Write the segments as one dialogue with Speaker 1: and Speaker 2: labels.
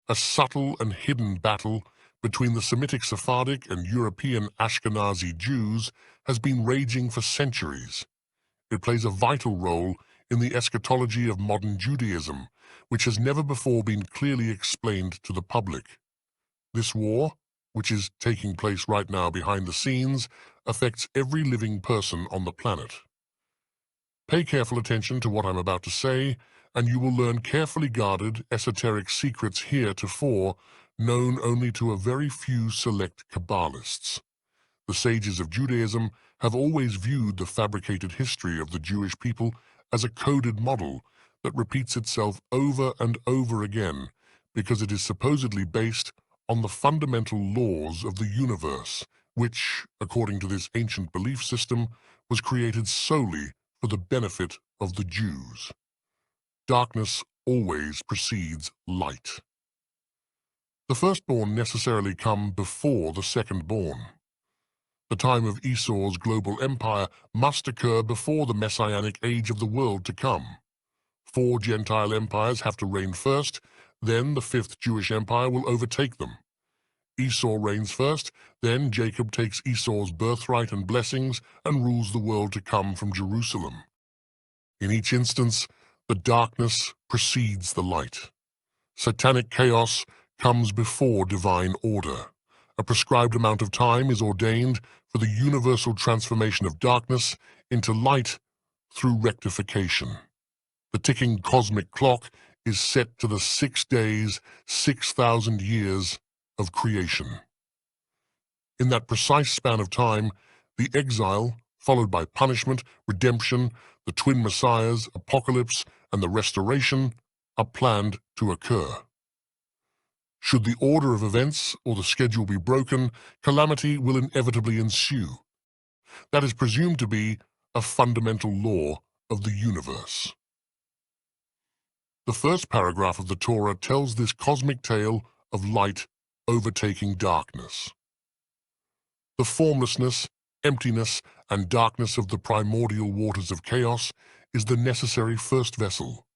Speaker 1: a subtle and hidden battle between the Semitic Sephardic and European Ashkenazi Jews has been raging for centuries. It plays a vital role in the eschatology of modern Judaism, which has never before been clearly explained to the public. This war, which is taking place right now behind the scenes, affects every living person on the planet. Pay careful attention to what I'm about to say, and you will learn carefully guarded, esoteric secrets heretofore known only to a very few select Kabbalists. The sages of Judaism have always viewed the fabricated history of the Jewish people as a coded model that repeats itself over and over again because it is supposedly based on the fundamental laws of the universe, which, according to this ancient belief system, was created solely for the benefit of the Jews. Darkness always precedes light. The firstborn necessarily come before the second-born. The time of Esau's global empire must occur before the messianic age of the world to come. 4 Gentile empires have to reign first, then the 5th Jewish empire will overtake them. Esau reigns first, then Jacob takes Esau's birthright and blessings and rules the world to come from Jerusalem. In each instance, the darkness precedes the light. Satanic chaos comes before divine order. A prescribed amount of time is ordained for the universal transformation of darkness into light through rectification. The ticking cosmic clock is set to the 6 days, 6,000 years of creation. In that precise span of time, the exile, followed by punishment, redemption, the twin messiahs, apocalypse, and the restoration, are planned to occur. Should the order of events or the schedule be broken, calamity will inevitably ensue. That is presumed to be a fundamental law of the universe. The first paragraph of the Torah tells this cosmic tale of light overtaking darkness. The formlessness, emptiness, and darkness of the primordial waters of chaos is the necessary first vessel,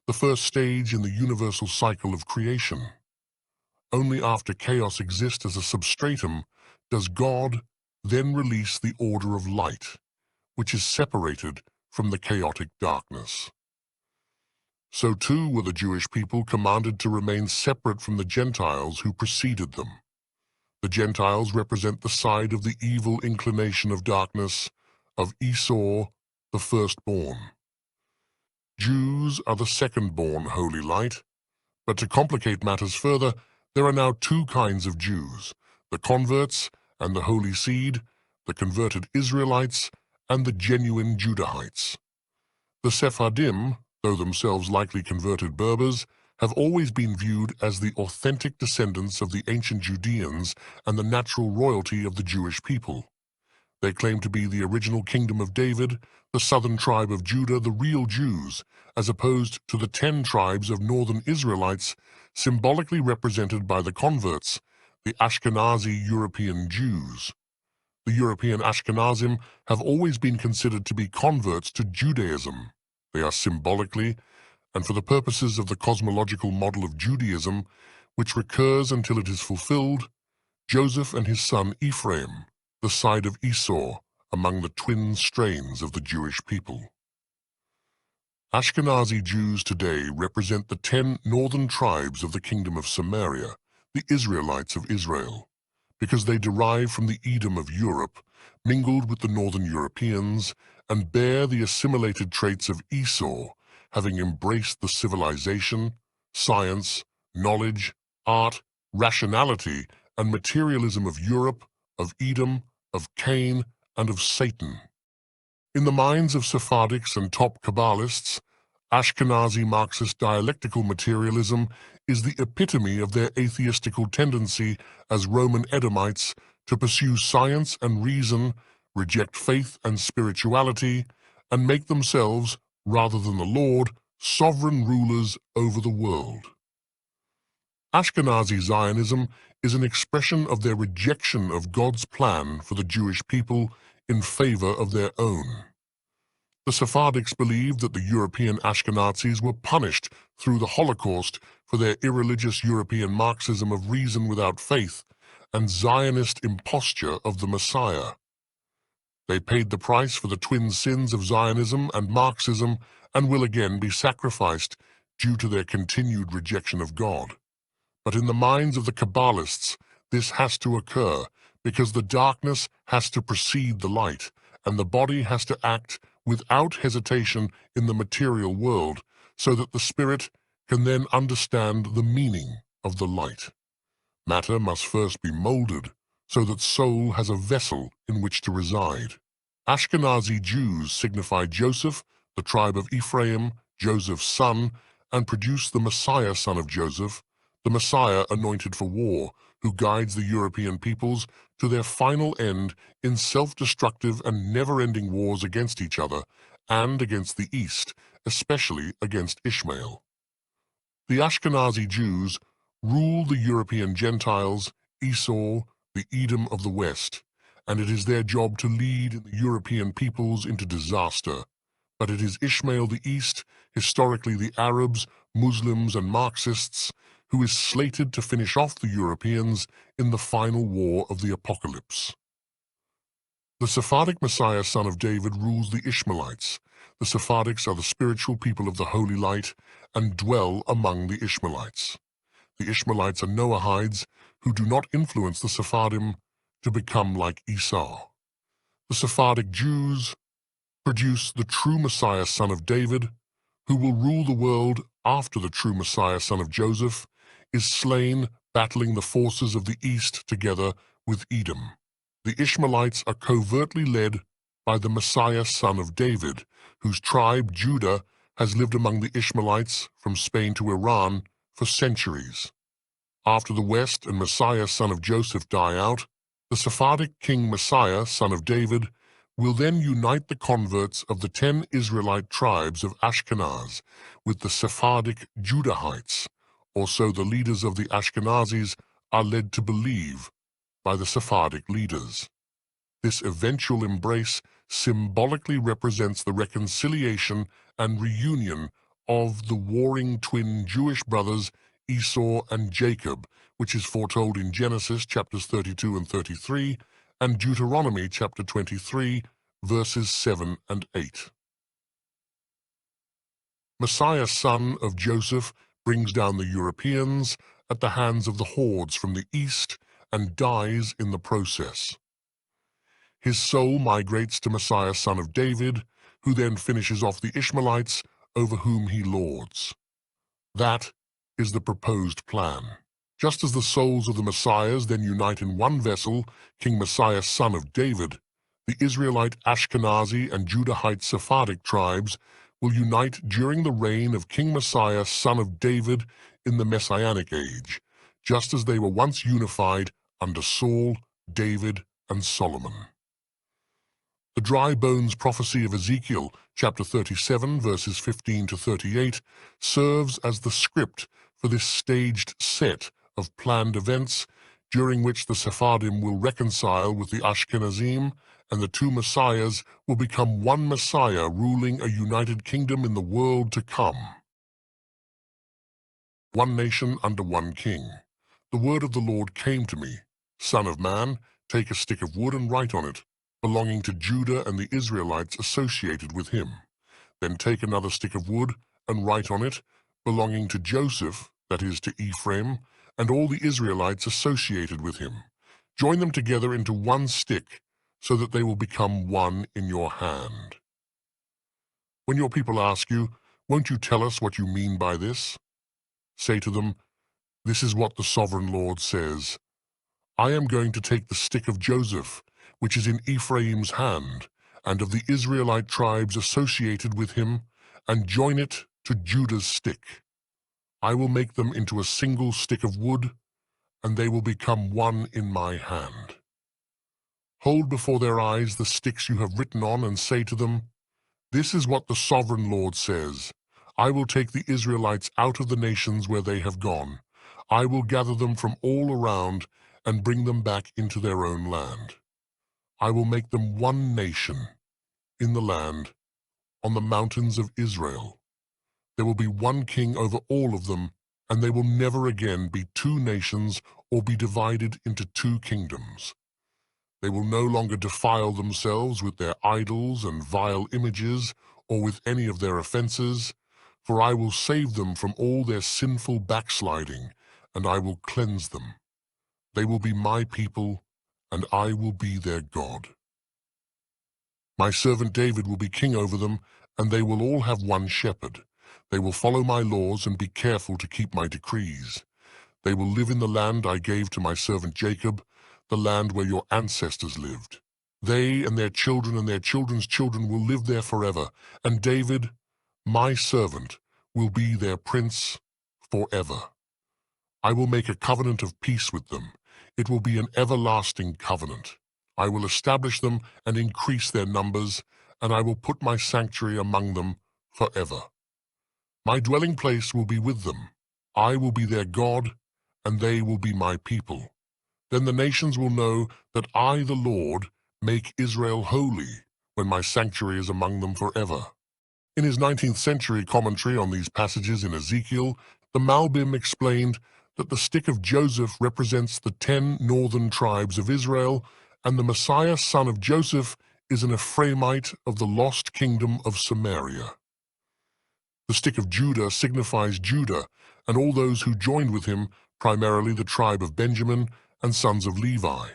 Speaker 1: the first stage in the universal cycle of creation. Only after chaos exists as a substratum does God then release the order of light, which is separated from the chaotic darkness. So too were the Jewish people commanded to remain separate from the Gentiles who preceded them. The Gentiles represent the side of the evil inclination of darkness, of Esau, the firstborn. Jews are the second-born holy light, but to complicate matters further, there are now 2 kinds of Jews, the converts and the holy seed, the converted Israelites and the genuine Judahites. The Sephardim, though themselves likely converted Berbers, have always been viewed as the authentic descendants of the ancient Judeans and the natural royalty of the Jewish people. They claim to be the original kingdom of David, the southern tribe of Judah, the real Jews, as opposed to the 10 tribes of northern Israelites, symbolically represented by the converts, the Ashkenazi European Jews. The European Ashkenazim have always been considered to be converts to Judaism. They are symbolically, and for the purposes of the cosmological model of Judaism, which recurs until it is fulfilled, Joseph and his son Ephraim, the side of Esau, among the twin strains of the Jewish people. Ashkenazi Jews today represent the 10 northern tribes of the kingdom of Samaria, the Israelites of Israel, because they derive from the Edom of Europe, mingled with the northern Europeans, and bear the assimilated traits of Esau, having embraced the civilization, science, knowledge, art, rationality, and materialism of Europe, of Edom, of Cain, and of Satan. In the minds of Sephardics and top Kabbalists, Ashkenazi Marxist dialectical materialism is the epitome of their atheistical tendency as Roman Edomites to pursue science and reason, reject faith and spirituality, and make themselves, rather than the Lord, sovereign rulers over the world. Ashkenazi Zionism is an expression of their rejection of God's plan for the Jewish people in favor of their own. The Sephardics believed that the European Ashkenazis were punished through the Holocaust for their irreligious European Marxism of reason without faith and Zionist imposture of the Messiah. They paid the price for the twin sins of Zionism and Marxism and will again be sacrificed due to their continued rejection of God. But in the minds of the Kabbalists, this has to occur because the darkness has to precede the light, and the body has to act without hesitation in the material world, so that the spirit can then understand the meaning of the light. Matter must first be molded, so that soul has a vessel in which to reside. Ashkenazi Jews signify Joseph, the tribe of Ephraim, Joseph's son, and produce the Messiah, son of Joseph, the Messiah anointed for war, who guides the European peoples to their final end in self-destructive and never-ending wars against each other and against the East, especially against Ishmael. The Ashkenazi Jews rule the European Gentiles, Esau, the Edom of the West, and it is their job to lead the European peoples into disaster. But it is Ishmael the East, historically the Arabs, Muslims, and Marxists, who is slated to finish off the Europeans in the final war of the apocalypse. The Sephardic Messiah, son of David, rules the Ishmaelites. The Sephardics are the spiritual people of the Holy Light and dwell among the Ishmaelites. The Ishmaelites are Noahides who do not influence the Sephardim to become like Esau. The Sephardic Jews produce the true Messiah, son of David, who will rule the world after the true Messiah, son of Joseph, is slain battling the forces of the East together with Edom. The Ishmaelites are covertly led by the Messiah, son of David, whose tribe, Judah, has lived among the Ishmaelites from Spain to Iran for centuries. After the West and Messiah, son of Joseph, die out, the Sephardic king Messiah, son of David, will then unite the converts of the 10 Israelite tribes of Ashkenaz with the Sephardic Judahites, or so the leaders of the Ashkenazis are led to believe by the Sephardic leaders. This eventual embrace symbolically represents the reconciliation and reunion of the warring twin Jewish brothers Esau and Jacob, which is foretold in Genesis chapters 32 and 33 and Deuteronomy chapter 23, verses 7 and 8. Messiah, son of Joseph, brings down the Europeans at the hands of the hordes from the east and dies in the process. His soul migrates to Messiah, son of David, who then finishes off the Ishmaelites over whom he lords. That is the proposed plan. Just as the souls of the Messiahs then unite in one vessel, King Messiah, son of David, the Israelite Ashkenazi and Judahite Sephardic tribes will unite during the reign of King Messiah, son of David, in the Messianic age, just as they were once unified under Saul, David, and Solomon. The dry bones prophecy of Ezekiel, chapter 37, verses 15 to 38, serves as the script for this staged set of planned events during which the Sephardim will reconcile with the Ashkenazim and the two Messiahs will become one Messiah ruling a united kingdom in the world to come. One nation under one king. The word of the Lord came to me, Son of man, take a stick of wood and write on it, belonging to Judah and the Israelites associated with him. Then take another stick of wood and write on it, belonging to Joseph, that is to Ephraim, and all the Israelites associated with him. Join them together into one stick, so that they will become one in your hand. When your people ask you, won't you tell us what you mean by this? Say to them, this is what the sovereign Lord says. I am going to take the stick of Joseph, which is in Ephraim's hand, and of the Israelite tribes associated with him, and join it to Judah's stick. I will make them into a single stick of wood, and they will become one in my hand. Hold before their eyes the sticks you have written on, and say to them, this is what the sovereign Lord says. I will take the Israelites out of the nations where they have gone. I will gather them from all around and bring them back into their own land. I will make them one nation in the land on the mountains of Israel. There will be one king over all of them, and they will never again be two nations or be divided into two kingdoms. They will no longer defile themselves with their idols and vile images or with any of their offenses, for I will save them from all their sinful backsliding, and I will cleanse them. They will be my people, and I will be their God. My servant David will be king over them, and they will all have one shepherd. They will follow my laws and be careful to keep my decrees. They will live in the land I gave to my servant Jacob, the land where your ancestors lived. They and their children and their children's children will live there forever, and David, my servant, will be their prince forever. I will make a covenant of peace with them. It will be an everlasting covenant. I will establish them and increase their numbers, and I will put my sanctuary among them forever. My dwelling place will be with them. I will be their God, and they will be my people. Then the nations will know that I, the Lord, make Israel holy, when my sanctuary is among them forever. In his 19th century commentary on these passages in Ezekiel, the Malbim explained that the stick of Joseph represents the 10 northern tribes of Israel, and the Messiah, son of Joseph, is an Ephraimite of the lost kingdom of Samaria. The stick of Judah signifies Judah and all those who joined with him, primarily the tribe of Benjamin and sons of Levi.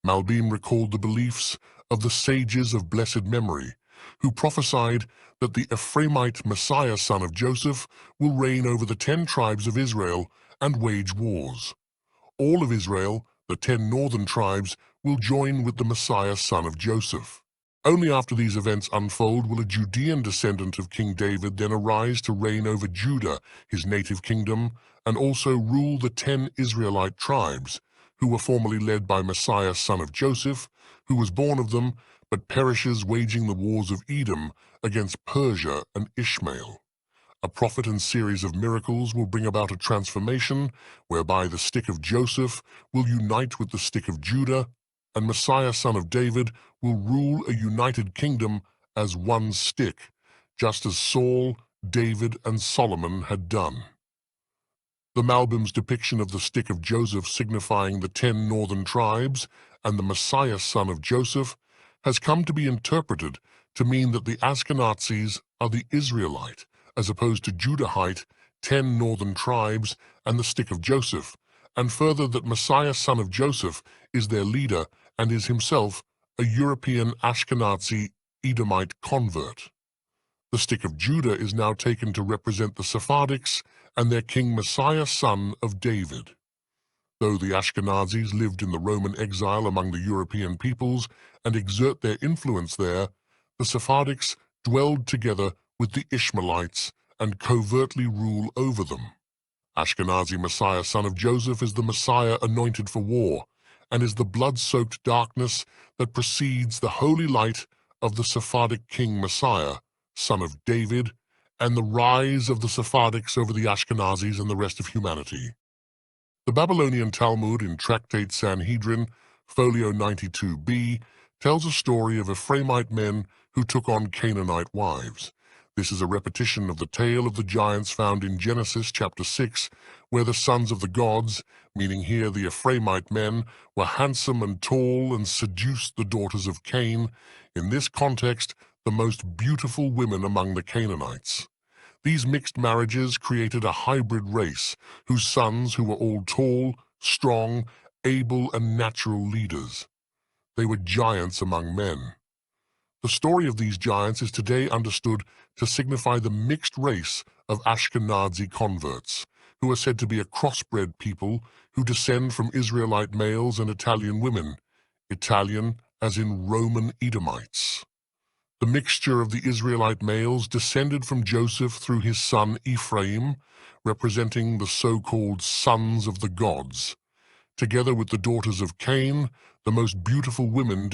Speaker 1: Malbim recalled the beliefs of the sages of blessed memory, who prophesied that the Ephraimite Messiah, son of Joseph, will reign over the 10 tribes of Israel and wage wars. All of Israel, the 10 northern tribes, will join with the Messiah, son of Joseph. Only after these events unfold will a Judean descendant of King David then arise to reign over Judah, his native kingdom, and also rule the 10 Israelite tribes, who were formerly led by Messiah, son of Joseph, who was born of them, but perishes waging the wars of Edom against Persia and Ishmael. A prophet and series of miracles will bring about a transformation whereby the stick of Joseph will unite with the stick of Judah, and Messiah, son of David, will rule a united kingdom as one stick, just as Saul, David, and Solomon had done. The Malbim's depiction of the stick of Joseph signifying the 10 northern tribes and the Messiah, son of Joseph, has come to be interpreted to mean that the Ashkenazis are the Israelite, as opposed to Judahite, 10 northern tribes, and the stick of Joseph, and further that Messiah, son of Joseph, is their leader and is himself a European Ashkenazi Edomite convert. The stick of Judah is now taken to represent the Sephardics and their king Messiah, son of David. Though the Ashkenazis lived in the Roman exile among the European peoples and exert their influence there, the Sephardics dwelled together with the Ishmaelites and covertly rule over them. Ashkenazi Messiah, son of Joseph, is the Messiah anointed for war, and is the blood-soaked darkness that precedes the holy light of the Sephardic king Messiah, son of David, and the rise of the Sephardics over the Ashkenazis and the rest of humanity. The Babylonian Talmud in Tractate Sanhedrin, folio 92b, tells a story of Ephraimite men who took on Canaanite wives. This is a repetition of the tale of the giants found in Genesis chapter 6, where the sons of the gods, meaning here the Ephraimite men, were handsome and tall and seduced the daughters of Cain, in this context, the most beautiful women among the Canaanites. These mixed marriages created a hybrid race, whose sons, who were all tall, strong, able, and natural leaders. They were giants among men. The story of these giants is today understood to signify the mixed race of Ashkenazi converts, who are said to be a crossbred people who descend from Israelite males and Italian women, Italian as in Roman Edomites. The mixture of the Israelite males descended from Joseph through his son Ephraim, representing the so-called sons of the gods. Together with the daughters of Cain, the most beautiful women